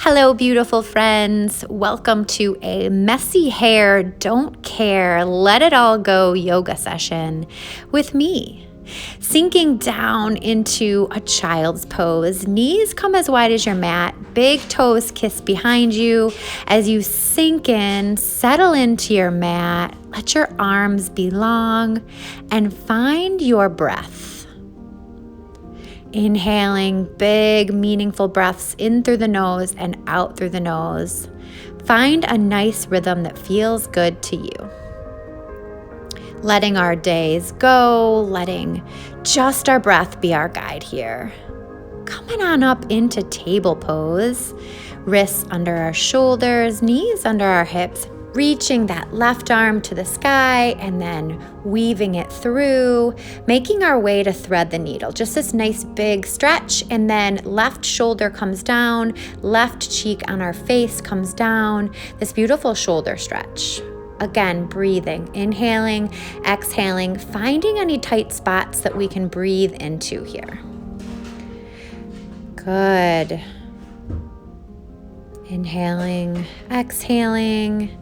Hello, beautiful friends. Welcome to a messy hair, don't care, let it all go yoga session with me. Sinking down into a child's pose. Knees come as wide as your mat. Big toes kiss behind you. As you sink in, settle into your mat. Let your arms be long and find your breath. Inhaling big, meaningful breaths in through the nose and out through the nose. Find a nice rhythm that feels good to you. Letting our days go, letting just our breath be our guide here. Coming on up into table pose. Wrists under our shoulders, knees under our hips. Reaching that left arm to the sky and then weaving it through, making our way to thread the needle. Just this nice big stretch, and then left shoulder comes down, left cheek on our face comes down. This beautiful shoulder stretch. Again, breathing, inhaling, exhaling, finding any tight spots that we can breathe into here. Good. Inhaling, exhaling.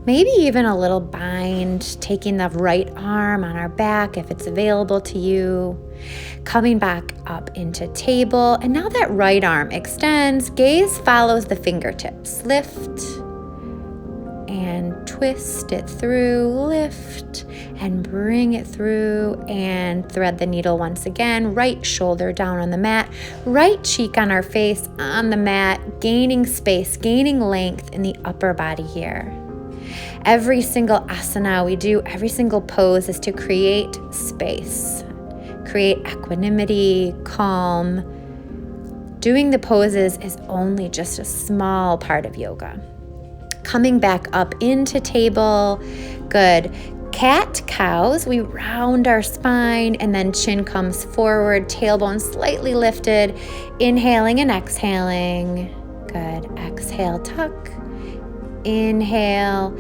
Maybe even a little bind, taking the right arm on our back if it's available to you. Coming back up into table. And now that right arm extends, gaze follows the fingertips. Lift and twist it through, lift and bring it through and thread the needle once again. Right shoulder down on the mat, right cheek on our face on the mat, gaining space, gaining length in the upper body here. Every single asana we do, every single pose is to create space, create equanimity, calm. Doing the poses is only just a small part of yoga. Coming back up into table, good. Cat cows, we round our spine and then chin comes forward, tailbone slightly lifted, inhaling and exhaling. Good, exhale, tuck. Inhale,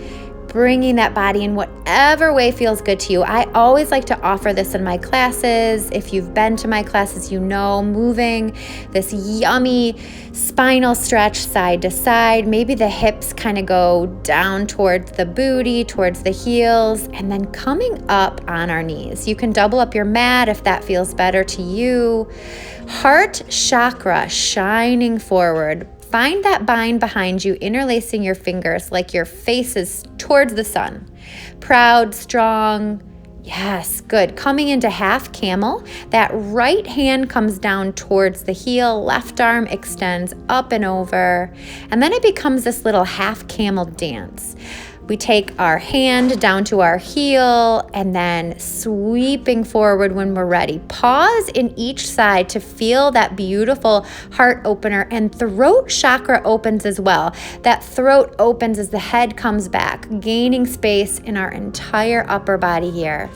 bringing that body in whatever way feels good to you. I always like to offer this in my classes. If you've been to my classes, you know, moving this yummy spinal stretch side to side. Maybe the hips kind of go down towards the booty, towards the heels, and then coming up on our knees. You can double up your mat if that feels better to you. Heart chakra shining forward. Find that bind behind you, interlacing your fingers like your face is towards the sun. Proud, strong. Yes, good. Coming into half camel. That right hand comes down towards the heel. Left arm extends up and over. And then it becomes this little half camel dance. We take our hand down to our heel and then sweeping forward when we're ready. Pause in each side to feel that beautiful heart opener, and throat chakra opens as well. That throat opens as the head comes back, gaining space in our entire upper body here.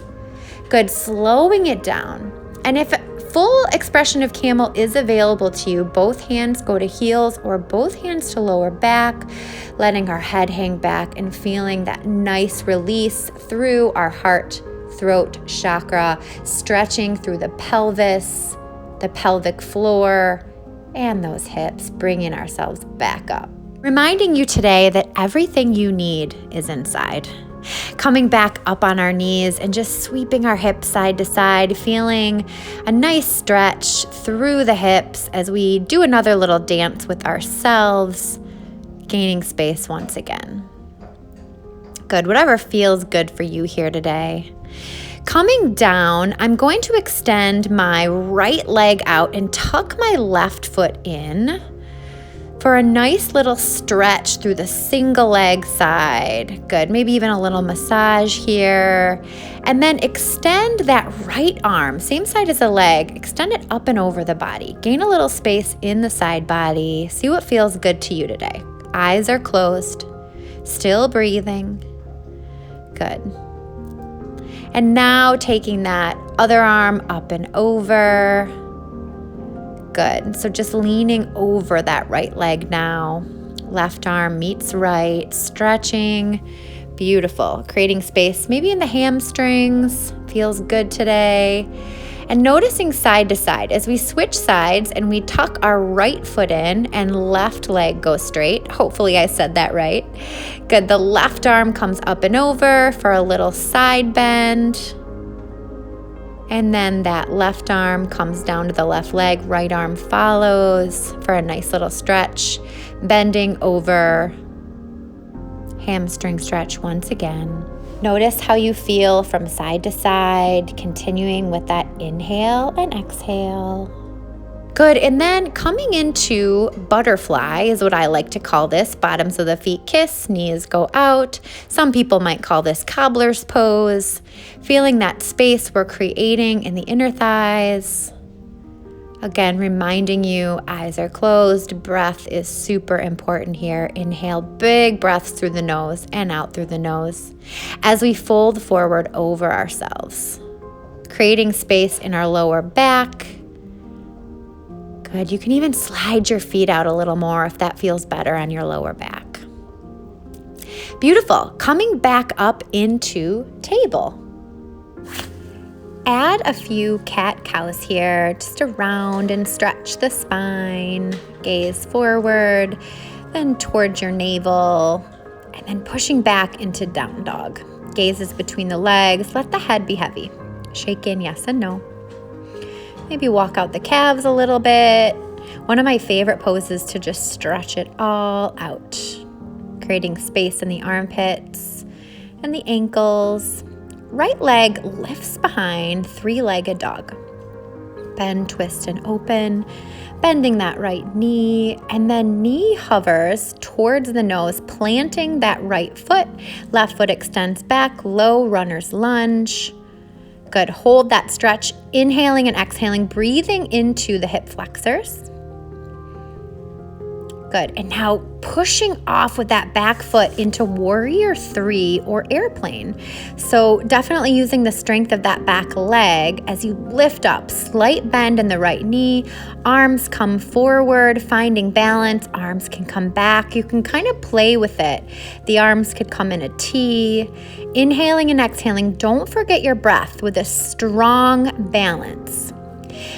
Good, slowing it down. And if full expression of camel is available to you, both hands go to heels or both hands to lower back, letting our head hang back and feeling that nice release through our heart, throat chakra, stretching through the pelvis, the pelvic floor, and those hips, bringing ourselves back up. Reminding you today that everything you need is inside. Coming back up on our knees and just sweeping our hips side to side, feeling a nice stretch through the hips as we do another little dance with ourselves, gaining space once again. Good, whatever feels good for you here today. Coming down, I'm going to extend my right leg out and tuck my left foot in for a nice little stretch through the single leg side. Good, maybe even a little massage here. And then extend that right arm, same side as the leg, extend it up and over the body. Gain a little space in the side body. See what feels good to you today. Eyes are closed, still breathing. Good. And now taking that other arm up and over. Good. So just leaning over that right leg now. Left arm meets right, stretching. Beautiful. Creating space maybe in the hamstrings. Feels good today. And noticing side to side as we switch sides and we tuck our right foot in and left leg goes straight. Hopefully I said that right. Good. The left arm comes up and over for a little side bend. And then that left arm comes down to the left leg, right arm follows for a nice little stretch, bending over, hamstring stretch once again. Notice how you feel from side to side, continuing with that inhale and exhale. Good, and then coming into butterfly is what I like to call this. Bottoms of the feet kiss, knees go out. Some people might call this cobbler's pose. Feeling that space we're creating in the inner thighs. Again, reminding you, eyes are closed. Breath is super important here. Inhale big breaths through the nose and out through the nose as we fold forward over ourselves, creating space in our lower back. Good. You can even slide your feet out a little more if that feels better on your lower back. Beautiful. Coming back up into table. Add a few cat-cows here, just around and stretch the spine. Gaze forward, then towards your navel, and then pushing back into down dog. Gaze is between the legs. Let the head be heavy. Shake in yes and no. Maybe walk out the calves a little bit. One of my favorite poses to just stretch it all out, creating space in the armpits and the ankles. Right leg lifts behind, three-legged dog. Bend, twist, and open, bending that right knee, and then knee hovers towards the nose, planting that right foot. Left foot extends back, low runner's lunge. Good. Hold that stretch, inhaling and exhaling, breathing into the hip flexors. Good. And now pushing off with that back foot into warrior three or airplane. So definitely using the strength of that back leg as you lift up, slight bend in the right knee, arms come forward, finding balance, arms can come back. You can kind of play with it. The arms could come in a T. Inhaling and exhaling, don't forget your breath with a strong balance.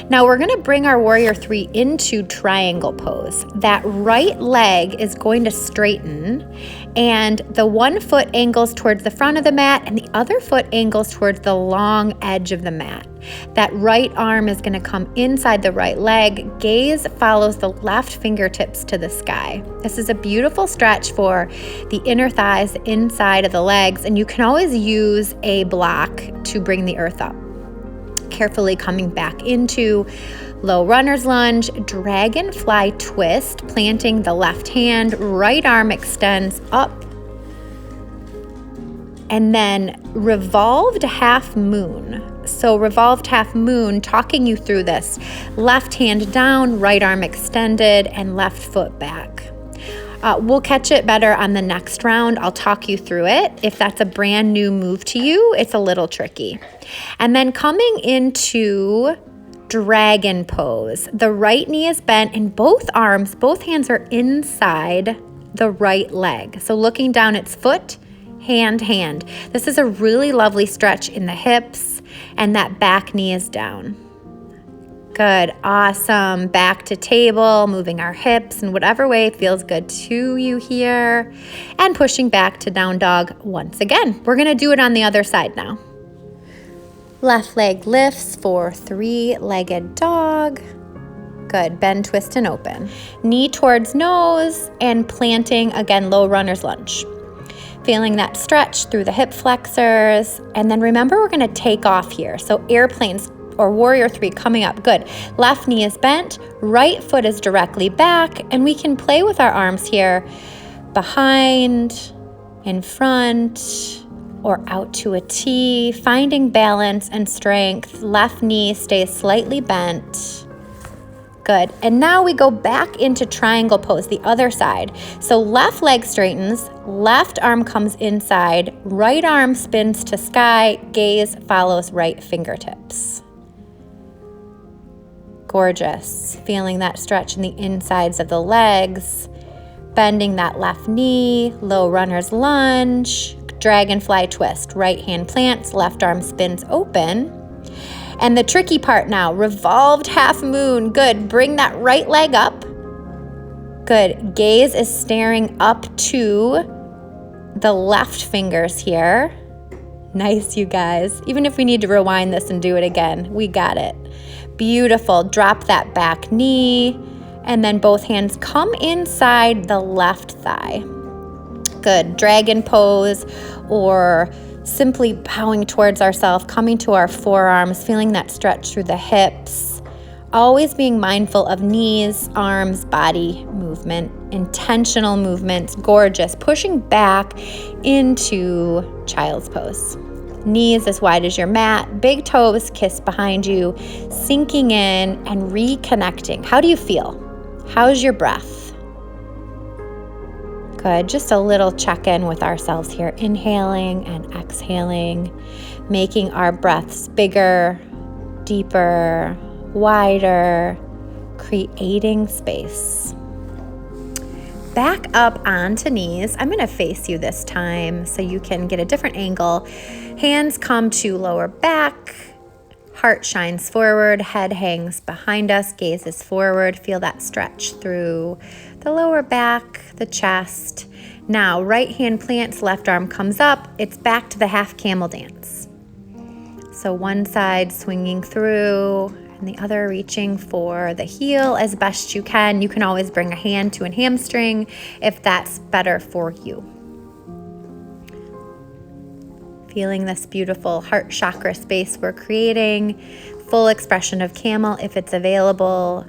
Now we're going to bring our warrior three into triangle pose. That right leg is going to straighten and the one foot angles towards the front of the mat and the other foot angles towards the long edge of the mat. That right arm is going to come inside the right leg. Gaze follows the left fingertips to the sky. This is a beautiful stretch for the inner thighs, the inside of the legs, and you can always use a block to bring the earth up. Carefully coming back into low runner's lunge, dragonfly twist, planting the left hand, right arm extends up, and then revolved half moon. So revolved half moon, talking you through this. Left hand down, right arm extended, and left foot back. We'll catch it better on the next round. I'll talk you through it. If that's a brand new move to you, it's a little tricky. And then coming into dragon pose. The right knee is bent and both hands are inside the right leg. So looking down, it's foot, hand, hand. This is a really lovely stretch in the hips and that back knee is down. Good, awesome. Back to table, moving our hips in whatever way feels good to you here. And pushing back to down dog once again. We're gonna do it on the other side now. Left leg lifts for three-legged dog. Good, bend, twist, and open. Knee towards nose and planting, again, low runner's lunge. Feeling that stretch through the hip flexors. And then remember, we're gonna take off here. So airplanes or warrior three coming up. Good. Left knee is bent, right foot is directly back, and we can play with our arms here behind, in front, or out to a T, finding balance and strength. Left knee stays slightly bent. Good. And now we go back into triangle pose, the other side. So left leg straightens, left arm comes inside, right arm spins to sky, gaze follows right fingertips. Gorgeous. Feeling that stretch in the insides of the legs, bending that left knee, low runner's lunge, dragonfly twist, right hand plants, left arm spins open. And the tricky part now, revolved half moon. Good. Bring that right leg up. Good. Gaze is staring up to the left fingers here. Nice, you guys. Even if we need to rewind this and do it again, we got it. Beautiful. Drop that back knee, and then both hands come inside the left thigh. Good. Dragon pose, or simply bowing towards ourselves, coming to our forearms, feeling that stretch through the hips. Always being mindful of knees, arms, body movement, intentional movements, gorgeous. Pushing back into child's pose. Knees as wide as your mat, big toes kiss behind you, sinking in and reconnecting. How do you feel? How's your breath? Good. Just a little check-in with ourselves here. Inhaling and exhaling, making our breaths bigger, deeper, wider, creating space. Back up onto knees. I'm going to face you this time so you can get a different angle. Hands come to lower back. Heart shines forward. Head hangs behind us. Gaze is forward. Feel that stretch through the lower back, the chest. Now, right hand plants, left arm comes up. It's back to the half camel dance. So one side swinging through, and the other reaching for the heel as best you can. You can always bring a hand to a hamstring if that's better for you. Feeling this beautiful heart chakra space we're creating. Full expression of camel if it's available.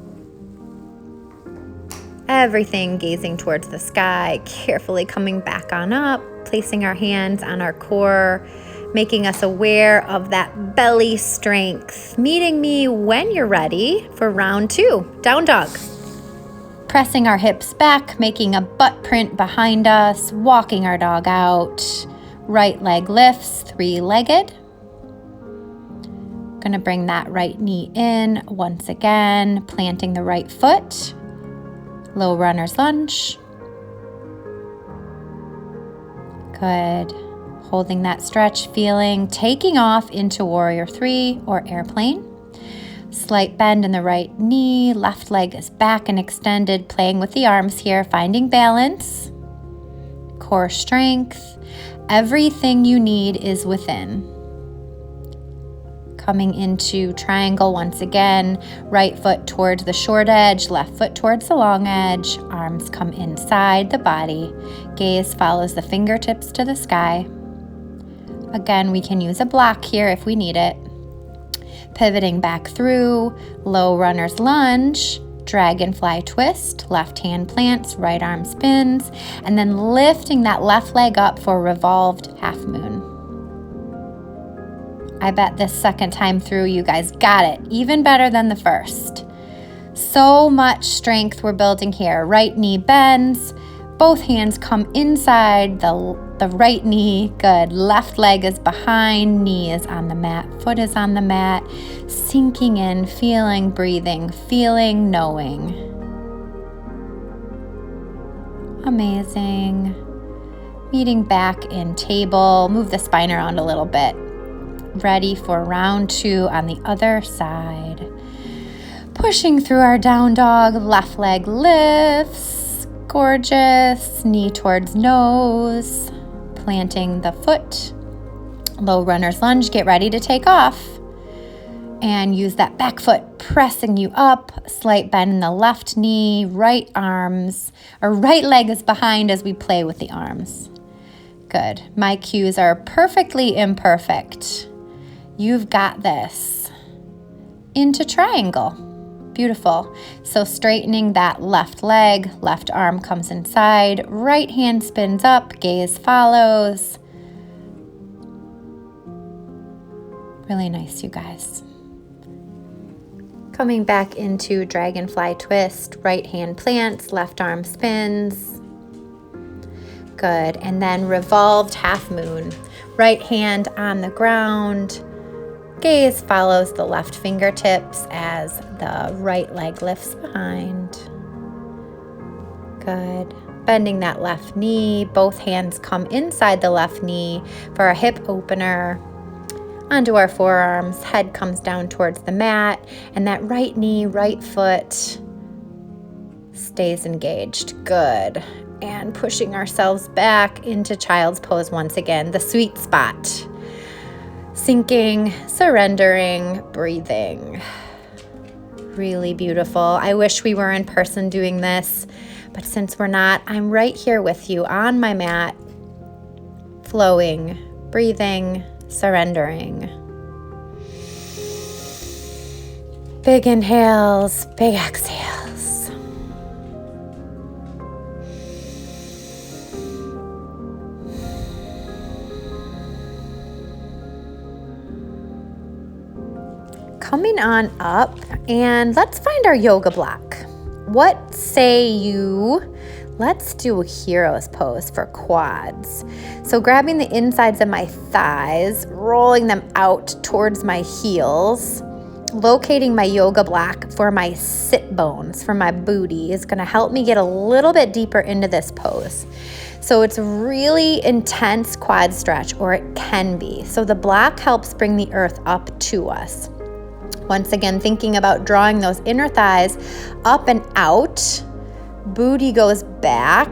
Everything gazing towards the sky, carefully coming back on up, placing our hands on our core, making us aware of that belly strength. Meeting me when you're ready for round 2, down dog. Pressing our hips back, making a butt print behind us, walking our dog out. Right leg lifts, 3-legged. Gonna bring that right knee in once again, planting the right foot. Low runner's lunge. Good. Holding that stretch, feeling, taking off into warrior 3 or airplane. Slight bend in the right knee, left leg is back and extended, playing with the arms here, finding balance, core strength. Everything you need is within. Coming into triangle once again, right foot towards the short edge, left foot towards the long edge, arms come inside the body, gaze follows the fingertips to the sky. Again, we can use a block here if we need it. Pivoting back through, low runner's lunge, dragonfly twist, left hand plants, right arm spins, and then lifting that left leg up for revolved half moon. I bet this second time through you guys got it, even better than the first. So much strength we're building here. Right knee bends, both hands come inside the right knee. Good. Left leg is behind, knee is on the mat, foot is on the mat. Sinking in, feeling, breathing, feeling, knowing. Amazing. Meeting back in table. Move the spine around a little bit. Ready for round 2 on the other side. Pushing through our down dog, left leg lifts. Gorgeous. Knee towards nose. Planting the foot. Low runner's lunge. Get ready to take off. And use that back foot pressing you up. Slight bend in the left knee. Right arms or right leg is behind as we play with the arms. Good. My cues are perfectly imperfect. You've got this. Into triangle. Beautiful. So straightening that left leg, left arm comes inside, right hand spins up, gaze follows. Really nice, you guys. Coming back into dragonfly twist, right hand plants, left arm spins. Good. And then revolved half moon. Right hand on the ground. Gaze follows the left fingertips as the right leg lifts behind. Good. Bending that left knee. Both hands come inside the left knee for a hip opener. onto our forearms. Head comes down towards the mat, and that right knee, right foot stays engaged. Good. And pushing ourselves back into child's pose once again, the sweet spot. Sinking, surrendering, breathing. Really beautiful. I wish we were in person doing this, but since we're not, I'm right here with you on my mat, flowing, breathing, surrendering. Big inhales, big exhales. Coming on up, and let's find our yoga block. What say you? Let's do a hero's pose for quads. So grabbing the insides of my thighs, rolling them out towards my heels, locating my yoga block for my sit bones, for my booty, is going to help me get a little bit deeper into this pose. So it's really intense quad stretch, or it can be. So the block helps bring the earth up to us. Once again, thinking about drawing those inner thighs up and out. Booty goes back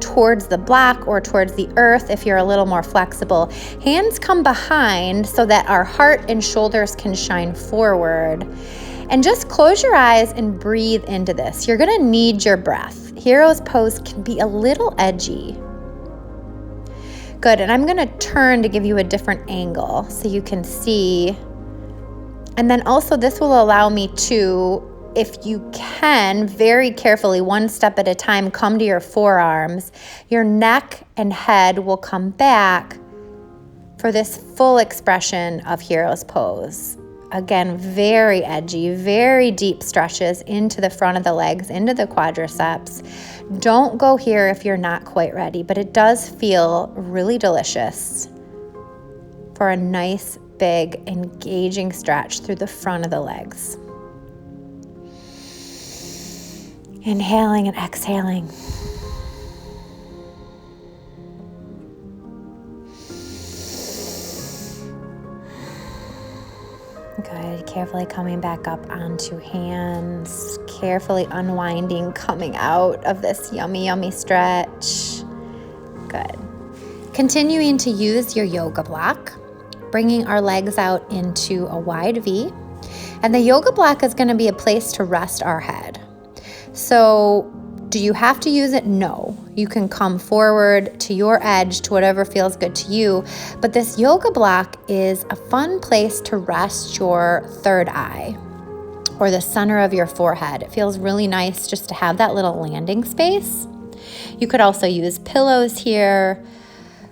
towards the block or towards the earth if you're a little more flexible. Hands come behind so that our heart and shoulders can shine forward. And just close your eyes and breathe into this. You're gonna need your breath. Hero's pose can be a little edgy. Good, and I'm gonna turn to give you a different angle so you can see. And then also this will allow me to, if you can, very carefully, one step at a time, come to your forearms. Your neck and head will come back for this full expression of hero's pose. Again, very edgy, very deep stretches into the front of the legs, into the quadriceps. Don't go here if you're not quite ready, but it does feel really delicious for a nice, big, engaging stretch through the front of the legs. Inhaling and exhaling. Good. Carefully coming back up onto hands. Carefully unwinding, coming out of this yummy, yummy stretch. Good. Continuing to use your yoga block, bringing our legs out into a wide V. And the yoga block is going to be a place to rest our head. So do you have to use it? No. You can come forward to your edge, to whatever feels good to you. But this yoga block is a fun place to rest your third eye or the center of your forehead. It feels really nice just to have that little landing space. You could also use pillows here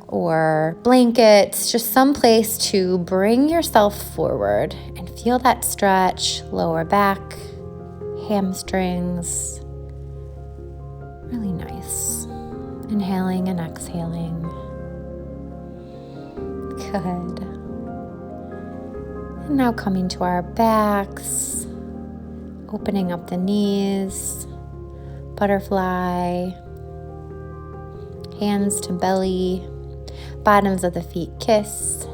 or blankets, just some place to bring yourself forward and feel that stretch, lower back, hamstrings. Really nice. Inhaling and exhaling. Good. And now coming to our backs, opening up the knees, butterfly, hands to belly, bottoms of the feet kiss,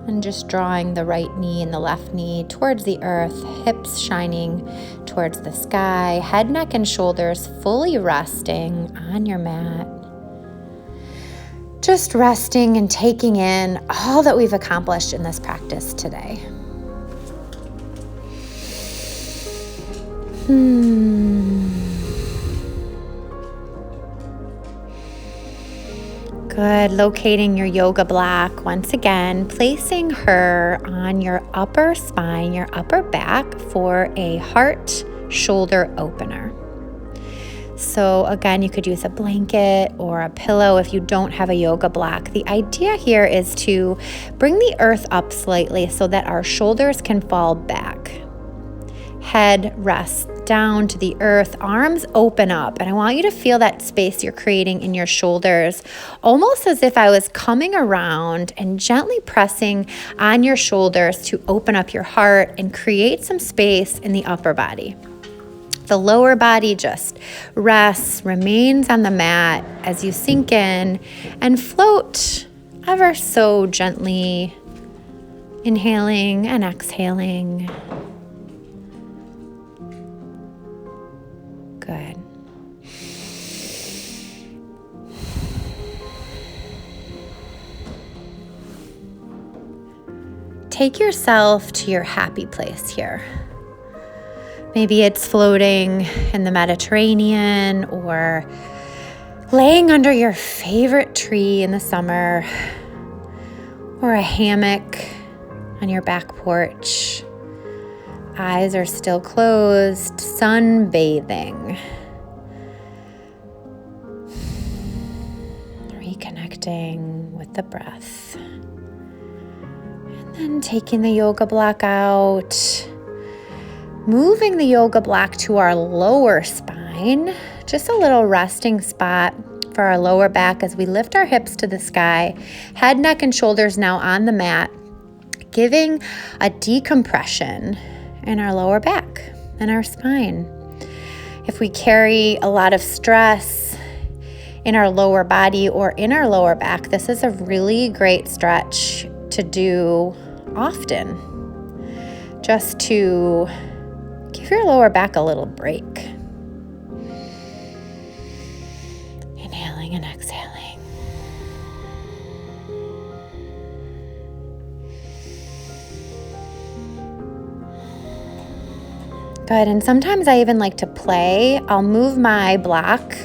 and just drawing the right knee and the left knee towards the earth, hips shining towards the sky, head, neck, and shoulders fully resting on your mat. Just resting and taking in all that we've accomplished in this practice today. Good. Locating your yoga block once again, placing her on your upper spine, your upper back for a heart shoulder opener. So again, you could use a blanket or a pillow if you don't have a yoga block. The idea here is to bring the earth up slightly so that our shoulders can fall back. Head rests down to the earth, arms open up, and I want you to feel that space you're creating in your shoulders, almost as if I was coming around and gently pressing on your shoulders to open up your heart and create some space in the upper body. The lower body just rests, remains on the mat as you sink in and float ever so gently Inhaling and exhaling. Good. Take yourself to your happy place here. Maybe it's floating in the Mediterranean or laying under your favorite tree in the summer, or a hammock on your back porch. Eyes are still closed, sunbathing. Reconnecting with the breath. And then taking the yoga block out. Moving the yoga block to our lower spine, just a little resting spot for our lower back as we lift our hips to the sky, head, neck, and shoulders now on the mat, giving a decompression in our lower back and our spine. If we carry a lot of stress in our lower body or in our lower back, this is a really great stretch to do often, just to give your lower back a little break. Inhaling and exhaling. Good, and sometimes I even like to play. I'll move my block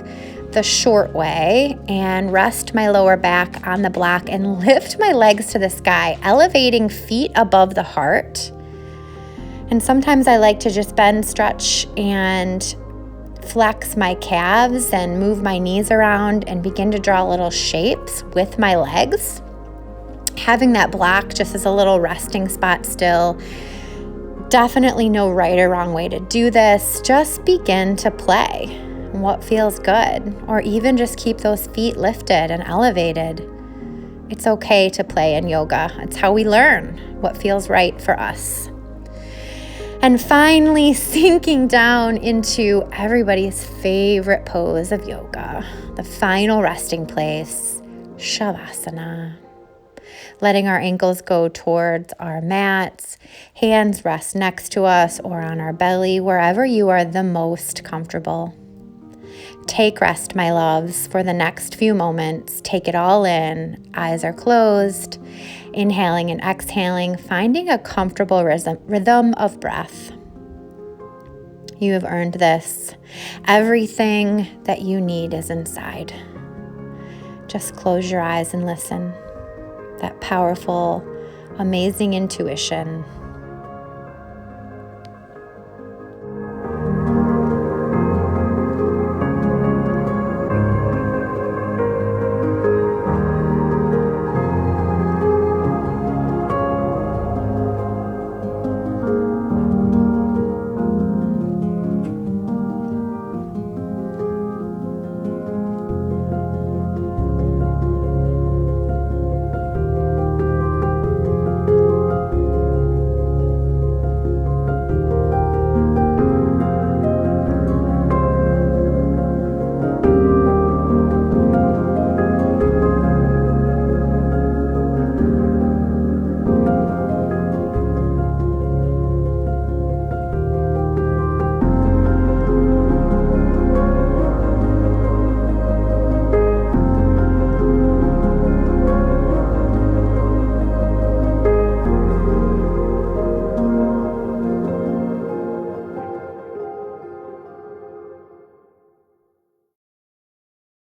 the short way and rest my lower back on the block and lift my legs to the sky, elevating feet above the heart. And sometimes I like to just bend, stretch, and flex my calves and move my knees around and begin to draw little shapes with my legs. Having that block just as a little resting spot still. Definitely no right or wrong way to do this. Just begin to play what feels good, or even just keep those feet lifted and elevated. It's okay to play in yoga. It's how we learn what feels right for us. And finally, sinking down into everybody's favorite pose of yoga, the final resting place, Shavasana. Letting our ankles go towards our mats, hands rest next to us or on our belly, wherever you are the most comfortable. Take rest, my loves, for the next few moments. Take it all in. Eyes are closed. Inhaling and exhaling, finding a comfortable rhythm of breath. You have earned this. Everything that you need is inside. Just close your eyes and listen. That powerful, amazing intuition.